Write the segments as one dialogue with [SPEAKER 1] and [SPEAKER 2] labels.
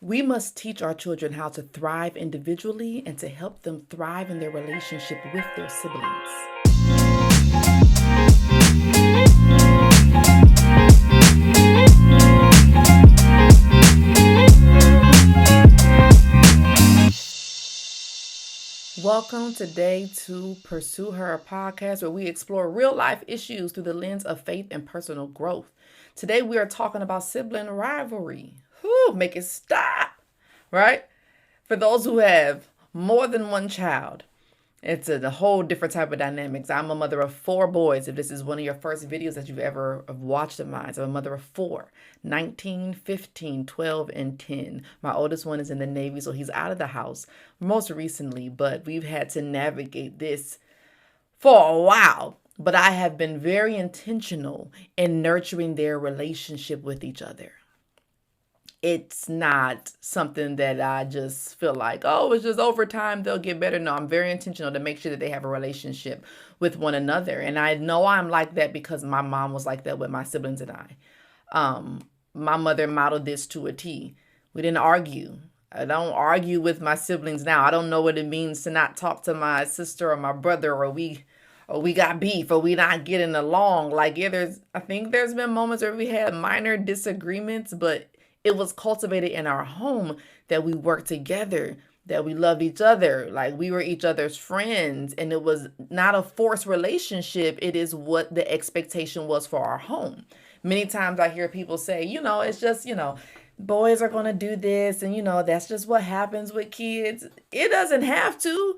[SPEAKER 1] We must teach our children how to thrive individually and to help them thrive in their relationship with their siblings. Welcome today to Pursue Her, a podcast where we explore real life issues through the lens of faith and personal growth. Today we are talking about sibling rivalry. Whew, make it stop, right? For those who have more than one child, it's a whole different type of dynamics. I'm a mother of 4 boys. If this is one of your first videos that you've ever watched of mine, so I'm a mother of 4, 19, 15, 12, and 10. My oldest one is in the Navy, so he's out of the house most recently, but we've had to navigate this for a while. But I have been very intentional in nurturing their relationship with each other. It's not something that I just feel like, oh, it's just over time, they'll get better. No, I'm very intentional to make sure that they have a relationship with one another. And I know I'm like that because my mom was like that with my siblings and I. My mother modeled this to a T. We didn't argue. I don't argue with my siblings now. I don't know what it means to not talk to my sister or my brother, or we got beef, or we not getting along. Like, yeah, I think there's been moments where we had minor disagreements, but it was cultivated in our home that we worked together, that we loved each other, like we were each other's friends, and it was not a forced relationship. It is what the expectation was for our home. Many times I hear people say, it's just, boys are going to do this, and, that's just what happens with kids. It doesn't have to.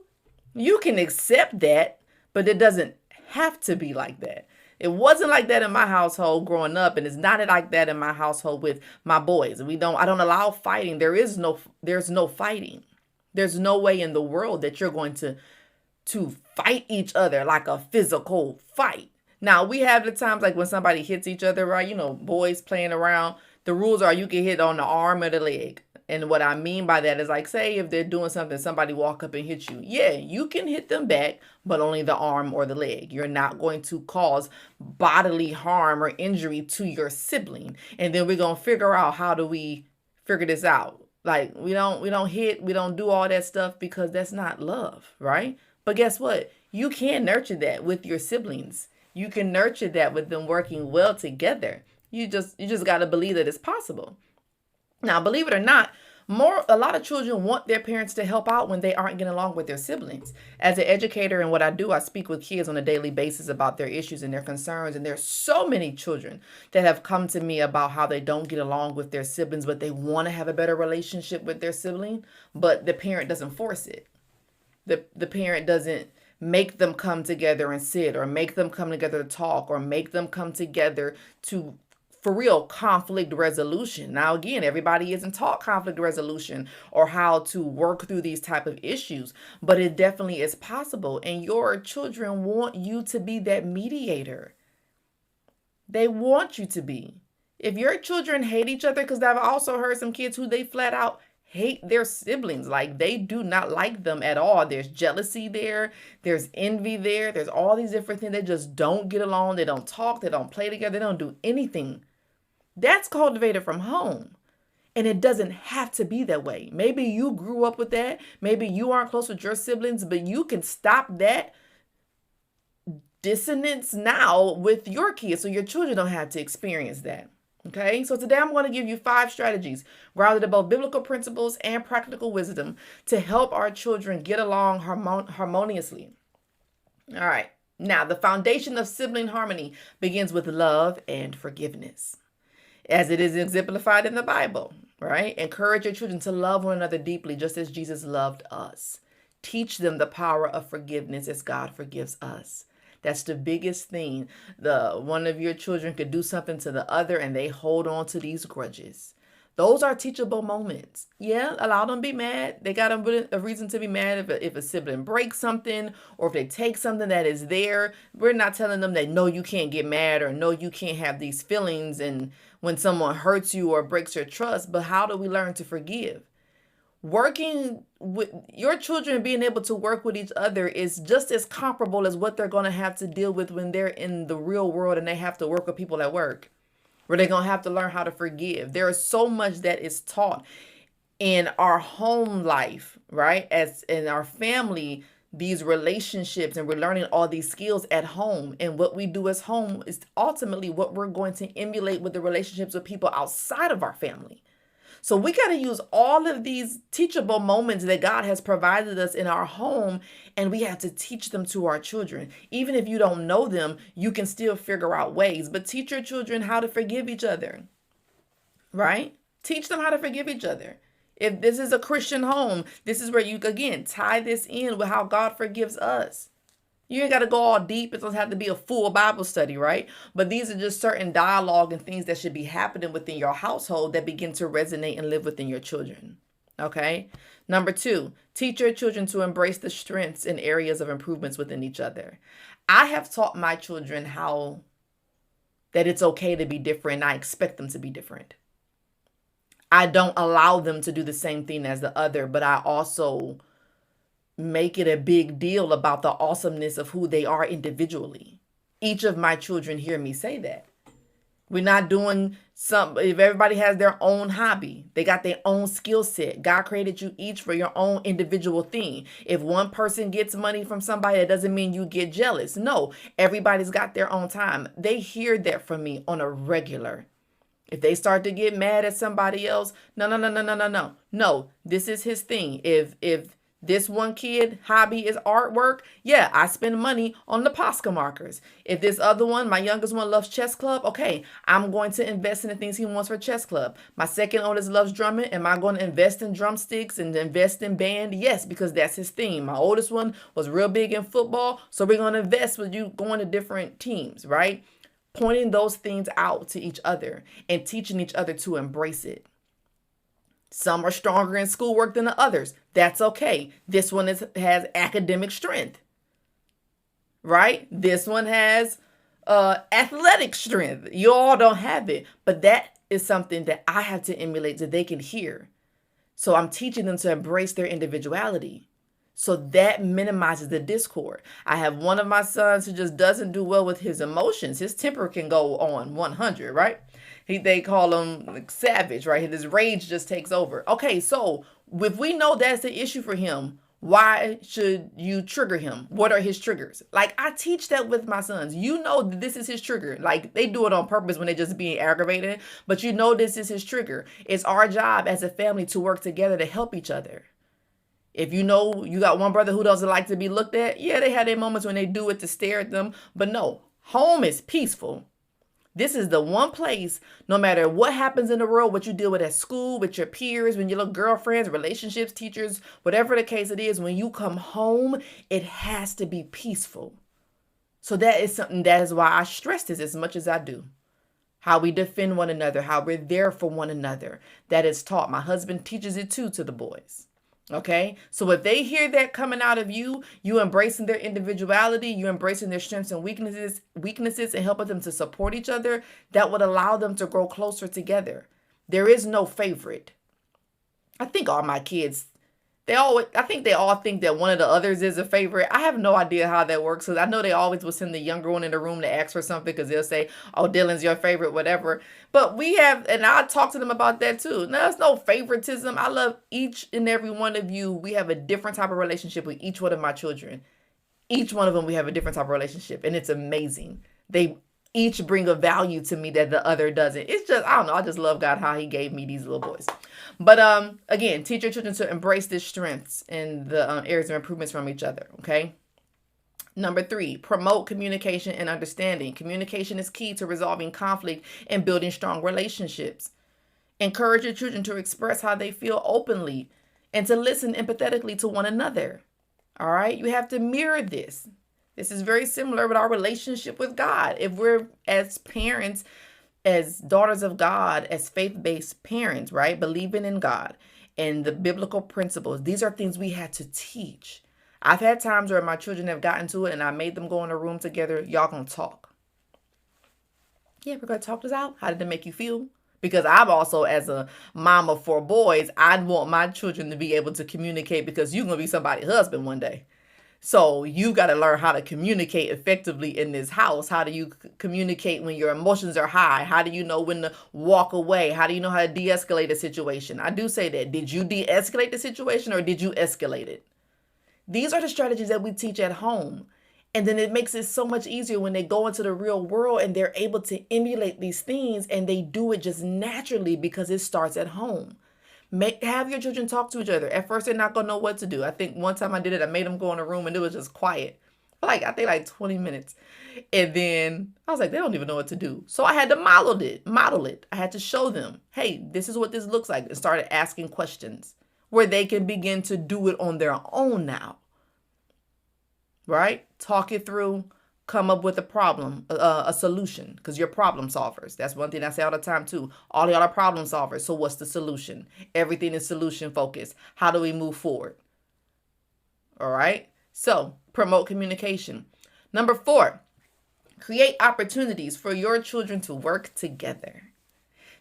[SPEAKER 1] You can accept that, but it doesn't have to be like that. It wasn't like that in my household growing up, and it's not like that in my household with my boys. I don't allow fighting. There's no fighting. There's no way in the world that you're going to fight each other like a physical fight. Now, we have the times like when somebody hits each other, right? Boys playing around. The rules are you can hit on the arm or the leg. And what I mean by that is, like, say if they're doing something, somebody walk up and hit you. Yeah, you can hit them back, but only the arm or the leg. You're not going to cause bodily harm or injury to your sibling. And then we're going to figure out, how do we figure this out? Like, we don't hit, we don't do all that stuff, because that's not love, right? But guess what? You can nurture that with your siblings. You can nurture that with them working well together. You just got to believe that it's possible. Now, believe it or not, a lot of children want their parents to help out when they aren't getting along with their siblings. As an educator and what I do, I speak with kids on a daily basis about their issues and their concerns. And there's so many children that have come to me about how they don't get along with their siblings, but they want to have a better relationship with their sibling, but the parent doesn't force it. The parent doesn't make them come together and sit, or make them come together to talk, or make them come together to, for real, conflict resolution. Now, again, everybody isn't taught conflict resolution or how to work through these type of issues, but it definitely is possible. And your children want you to be that mediator. They want you to be. If your children hate each other, because I've also heard some kids who they flat out hate their siblings, like they do not like them at all. There's jealousy there, there's envy there, there's all these different things. They just don't get along. They don't talk, they don't play together, they don't do anything. That's cultivated from home. And it doesn't have to be that way. Maybe you grew up with that. Maybe you aren't close with your siblings, but you can stop that dissonance now with your kids, so your children don't have to experience that. Okay, so today I'm going to give you 5 strategies grounded in both biblical principles and practical wisdom to help our children get along harmoniously. All right, now the foundation of sibling harmony begins with love and forgiveness, as it is exemplified in the Bible, right? Encourage your children to love one another deeply, just as Jesus loved us. Teach them the power of forgiveness as God forgives us. That's the biggest thing. One of your children could do something to the other and they hold on to these grudges. Those are teachable moments. Yeah, allow them to be mad. They got a reason to be mad if a sibling breaks something, or if they take something that is there. We're not telling them that, no, you can't get mad, or no, you can't have these feelings and when someone hurts you or breaks your trust. But how do we learn to forgive? Working with your children, being able to work with each other, is just as comparable as what they're going to have to deal with when they're in the real world and they have to work with people at work, where they're going to have to learn how to forgive. There is so much that is taught in our home life, right? As in our family, these relationships, and we're learning all these skills at home. And what we do as home is ultimately what we're going to emulate with the relationships with people outside of our family. So we got to use all of these teachable moments that God has provided us in our home, and we have to teach them to our children. Even if you don't know them, you can still figure out ways. But teach your children how to forgive each other, right? Teach them how to forgive each other. If this is a Christian home, this is where you, again, tie this in with how God forgives us. You ain't got to go all deep. It doesn't have to be a full Bible study, right? But these are just certain dialogue and things that should be happening within your household that begin to resonate and live within your children. Okay? Number 2, teach your children to embrace the strengths and areas of improvements within each other. I have taught my children how that it's okay to be different. I expect them to be different. I don't allow them to do the same thing as the other, but I also make it a big deal about the awesomeness of who they are individually. Each of my children hear me say that. We're not doing if everybody has their own hobby, they got their own skill set. God created you each for your own individual thing. If one person gets money from somebody, that doesn't mean you get jealous. No, everybody's got their own time. They hear that from me on a regular. If they start to get mad at somebody else, no. No, this is his thing. If this one kid hobby is artwork, yeah, I spend money on the Posca markers. If this other one, my youngest one, loves chess club, okay, I'm going to invest in the things he wants for chess club. My second oldest loves drumming. Am I going to invest in drumsticks and invest in band? Yes, because that's his theme. My oldest one was real big in football, so we're going to invest with you going to different teams, right? Pointing those things out to each other and teaching each other to embrace it. Some are stronger in schoolwork than the others. That's okay. This one has academic strength, right? This one has athletic strength. You all don't have it, but that is something that I have to emulate so they can hear. So I'm teaching them to embrace their individuality. So that minimizes the discord. I have one of my sons who just doesn't do well with his emotions. His temper can go on 100, right? They call him like savage, right? His rage just takes over. Okay, so if we know that's the issue for him, why should you trigger him? What are his triggers? Like, I teach that with my sons. You know this is his trigger. Like, they do it on purpose when they're just being aggravated, but you know this is his trigger. It's our job as a family to work together to help each other. If you know you got one brother who doesn't like to be looked at, yeah, they have their moments when they do it to stare at them. But no, home is peaceful. This is the one place, no matter what happens in the world, what you deal with at school, with your peers, when you look girlfriends, relationships, teachers, whatever the case it is, when you come home, it has to be peaceful. So that is something, that is why I stress this as much as I do. How we defend one another, how we're there for one another. That is taught. My husband teaches it too to the boys. Okay, so if they hear that coming out of you, you embracing their individuality, you embracing their strengths and weaknesses and helping them to support each other, that would allow them to grow closer together. There is no favorite. I think all my kids, I think they all think that one of the others is a favorite. I have no idea how that works, because I know they always will send the younger one in the room to ask for something, because they'll say, oh, Dylan's your favorite, whatever. But we have, and I talk to them about that too. No, there's no favoritism. I love each and every one of you. We have a different type of relationship with each one of my children. Each one of them, we have a different type of relationship, and it's amazing. They each bring a value to me that the other doesn't. It's just, I don't know. I just love God, how he gave me these little boys. But again, teach your children to embrace their strengths and the areas of improvements from each other. Okay. Number 3, promote communication and understanding. Communication is key to resolving conflict and building strong relationships. Encourage your children to express how they feel openly and to listen empathetically to one another. All right. You have to mirror this. This is very similar with our relationship with God. If we're, as parents, as daughters of God, as faith-based parents, right, believing in God and the biblical principles, these are things we had to teach. I've had times where my children have gotten to it and I made them go in a room together. Y'all gonna talk. Yeah, we're gonna talk this out. How did it make you feel? Because I'm also, as a mom of 4 boys, I'd want my children to be able to communicate, because you're gonna be somebody's husband one day. So you got to learn how to communicate effectively in this house. How do you communicate when your emotions are high? How do you know when to walk away? How do you know how to de-escalate a situation? I do say that. Did you de-escalate the situation or did you escalate it? These are the strategies that we teach at home. And then it makes it so much easier when they go into the real world and they're able to emulate these things, and they do it just naturally because it starts at home. Have your children talk to each other. At first, they're not gonna know what to do. I think one time I did it, I made them go in a room and it was just quiet. I think like 20 minutes. And then I was like, they don't even know what to do. So I had to model it. I had to show them, hey, this is what this looks like. And started asking questions where they can begin to do it on their own now. Right? Talk it through, come up with a problem, a solution, because you're problem solvers. That's one thing I say all the time too. All y'all are problem solvers. So what's the solution? Everything is solution focused. How do we move forward? All right. So promote communication. Number 4, create opportunities for your children to work together.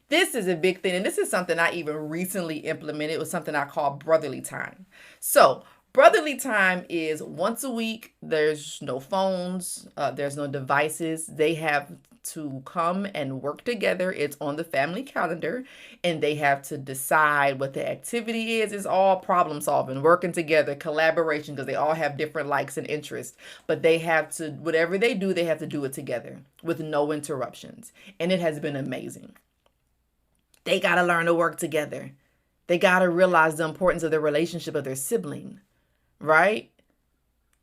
[SPEAKER 1] This is a big thing. And this is something I even recently implemented. It was something I call brotherly time. So brotherly time is once a week. There's no phones. There's no devices. They have to come and work together. It's on the family calendar, and they have to decide what the activity is. It's all problem solving, working together, collaboration, because they all have different likes and interests. But they have to, whatever they do, they have to do it together with no interruptions. And it has been amazing. They got to learn to work together. They got to realize the importance of the relationship of their sibling. Right?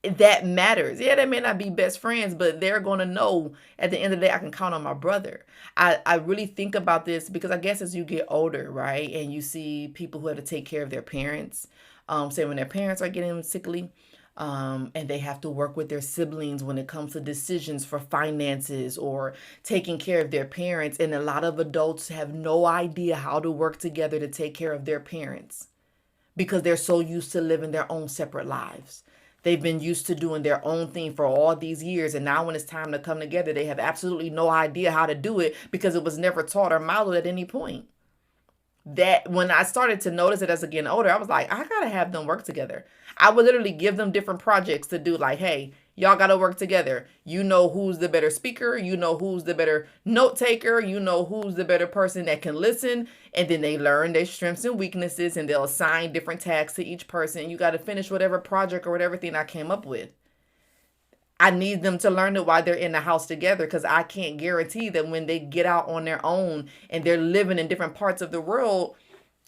[SPEAKER 1] That matters. Yeah, they may not be best friends, but they're going to know at the end of the day, I can count on my brother. I really think about this because I guess as you get older, right, and you see people who have to take care of their parents, say when their parents are getting sickly, and they have to work with their siblings when it comes to decisions for finances or taking care of their parents. And a lot of adults have no idea how to work together to take care of their parents, because they're so used to living their own separate lives. They've been used to doing their own thing for all these years. And now when it's time to come together, they have absolutely no idea how to do it because it was never taught or modeled at any point. That when I started to notice it as I get older, I was like, I got to have them work together. I would literally give them different projects to do, like, hey, y'all got to work together. You know who's the better speaker. You know who's the better note taker. You know who's the better person that can listen. And then they learn their strengths and weaknesses, and they'll assign different tasks to each person. You got to finish whatever project or whatever thing I came up with. I need them to learn it while they're in the house together, because I can't guarantee that when they get out on their own and they're living in different parts of the world,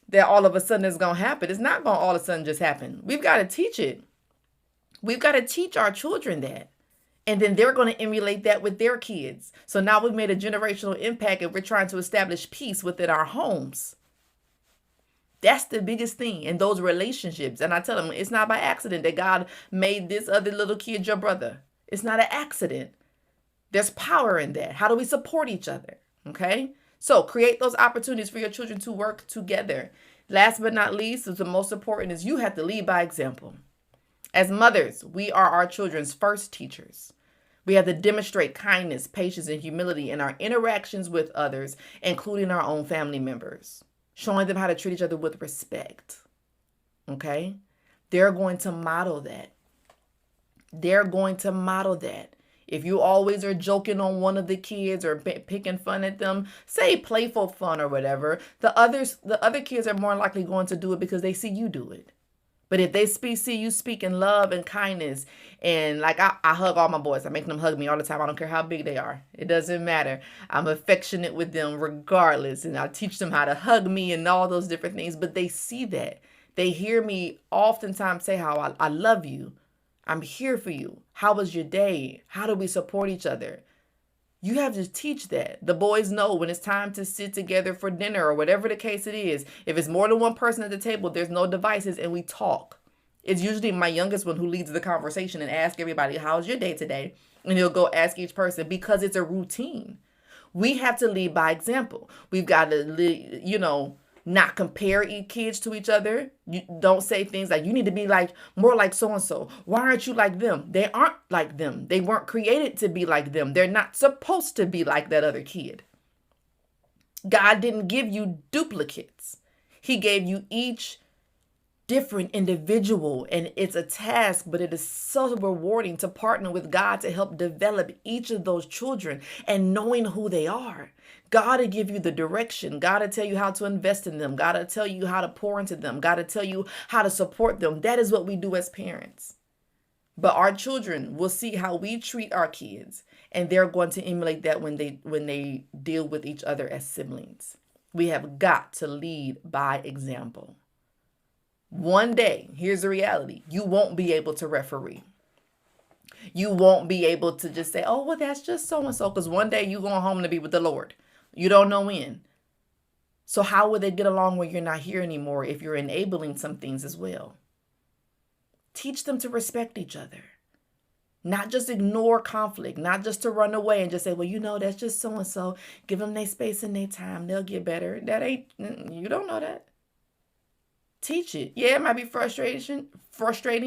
[SPEAKER 1] that all of a sudden it's going to happen. It's not going to all of a sudden just happen. We've got to teach it. We've got to teach our children that. And then they're going to emulate that with their kids. So now we've made a generational impact, and we're trying to establish peace within our homes. That's the biggest thing in those relationships. And I tell them, it's not by accident that God made this other little kid your brother. It's not an accident. There's power in that. How do we support each other? Okay? So create those opportunities for your children to work together. Last but not least, is the most important, is you have to lead by example. As mothers, we are our children's first teachers. We have to demonstrate kindness, patience, and humility in our interactions with others, including our own family members, showing them how to treat each other with respect. Okay? They're going to model that. They're going to model that. If you always are joking on one of the kids or picking fun at them, say playful fun or whatever, the other kids are more likely going to do it because they see you do it. But if they see you speak in love and kindness, and like I hug all my boys. I make them hug me all the time. I don't care how big they are. It doesn't matter. I'm affectionate with them regardless. And I teach them how to hug me and all those different things. But they see that. They hear me oftentimes say how I love you. I'm here for you. How was your day? How do we support each other? You have to teach that. The boys know when it's time to sit together for dinner or whatever the case it is. If it's more than one person at the table, there's no devices, and we talk. It's usually my youngest one who leads the conversation and asks everybody, how's your day today? And he'll go ask each person, because it's a routine. We have to lead by example. We've got to, not compare kids to each other. You don't say things like, you need to be like more like so-and-so. Why aren't you like them? They aren't like them. They weren't created to be like them. They're not supposed to be like that other kid. God didn't give you duplicates. He gave you each different individual, and it's a task, but it is so rewarding to partner with God to help develop each of those children and knowing who they are. God to give you the direction. God to tell you how to invest in them. God to tell you how to pour into them. God to tell you how to support them. That is what we do as parents. But our children will see how we treat our kids, and they're going to emulate that when they deal with each other as siblings. We have got to lead by example. One day, here's the reality, you won't be able to referee. You won't be able to just say, oh, well, that's just so-and-so, because one day you're going home to be with the Lord. You don't know when. So how will they get along when you're not here anymore if you're enabling some things as well? Teach them to respect each other. Not just ignore conflict, not just to run away and just say, well, that's just so-and-so. Give them their space and their time. They'll get better. You don't know that. Teach it. Yeah, it might be frustrating.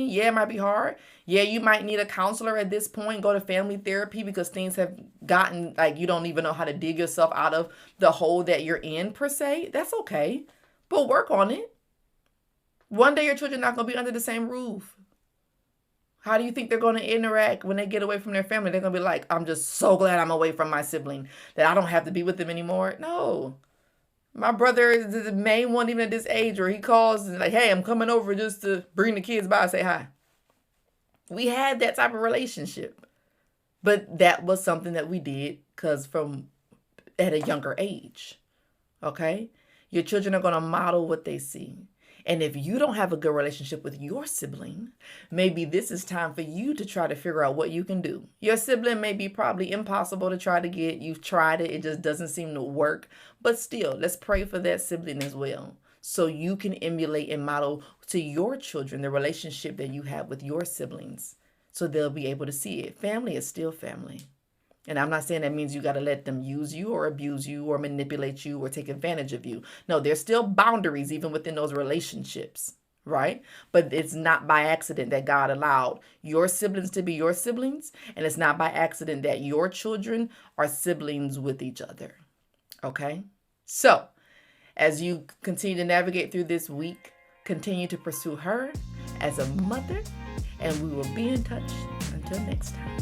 [SPEAKER 1] Yeah, it might be hard. Yeah, you might need a counselor at this point, go to family therapy because things have gotten like you don't even know how to dig yourself out of the hole that you're in per se. That's okay, but work on it. One day your children are not going to be under the same roof. How do you think they're going to interact when they get away from their family? They're going to be like, I'm just so glad I'm away from my sibling that I don't have to be with them anymore. No. My brother is the main one, even at this age, where he calls and like, hey, I'm coming over just to bring the kids by and say hi. We had that type of relationship. But that was something that we did because from at a younger age. Okay? Your children are going to model what they see. And if you don't have a good relationship with your sibling, maybe this is time for you to try to figure out what you can do. Your sibling may be probably impossible to try to get. You've tried it. It just doesn't seem to work. But still, let's pray for that sibling as well. So you can emulate and model to your children the relationship that you have with your siblings. So they'll be able to see it. Family is still family. And I'm not saying that means you got to let them use you or abuse you or manipulate you or take advantage of you. No, there's still boundaries even within those relationships, right? But it's not by accident that God allowed your siblings to be your siblings. And it's not by accident that your children are siblings with each other. Okay? So, as you continue to navigate through this week, continue to pursue her as a mother. And we will be in touch until next time.